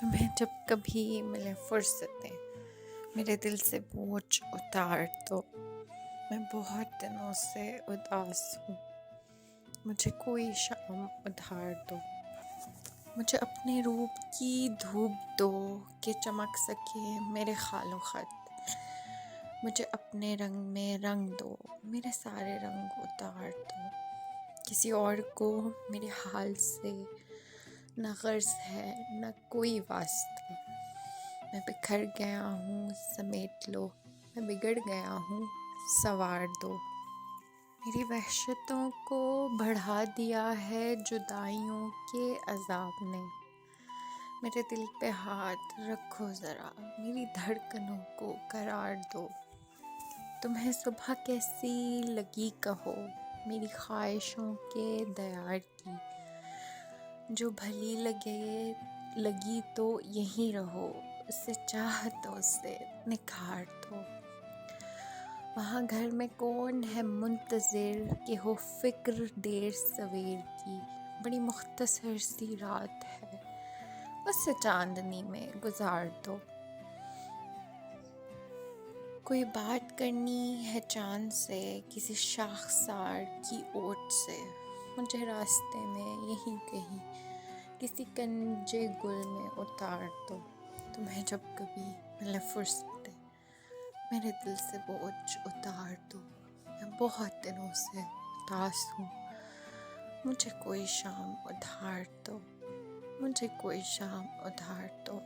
تمہیں جب کبھی ملے فرصتیں میرے دل سے بوجھ اتار دو، میں بہت دنوں سے اداس ہوں، مجھے کوئی شام ادھار دو، مجھے اپنے روپ کی دھوپ دو کہ چمک سکے میرے خال و خط، مجھے اپنے رنگ میں رنگ دو، میرے سارے رنگ اتار دو، کسی اور کو میرے حال سے نہ غرض ہے نہ کوئی واسطہ، میں بکھر گیا ہوں سمیٹ لو، میں بگڑ گیا ہوں سنوار دو، میری وحشتوں کو بڑھا دیا ہے جدائیوں کے عذاب نے، میرے دل پہ ہاتھ رکھو ذرا، میری دھڑکنوں کو قرار دو، تمہیں صبح کیسی لگی کہو، میری خواہشوں کے دیار کی، جو بھلی لگی تو یہیں رہو، اسے چاہتوں سے نکھار دو، وہاں گھر میں کون ہے منتظر کہ ہو فکر دیر سویر کی، بڑی مختصر سی رات ہے اسے چاندنی میں گزار دو، کوئی بات کرنی ہے چاند سے کسی شاخسار کی اوٹ سے، مجھے راستے میں یہیں کہیں کسی کنجے گل میں اتار دو، تمہیں جب کبھی ملے فرصتیں میرے دل سے بوجھ اتار دو، میں بہت دنوں سے اداس ہوں، مجھے کوئی شام ادھار دو، مجھے کوئی شام ادھار دو۔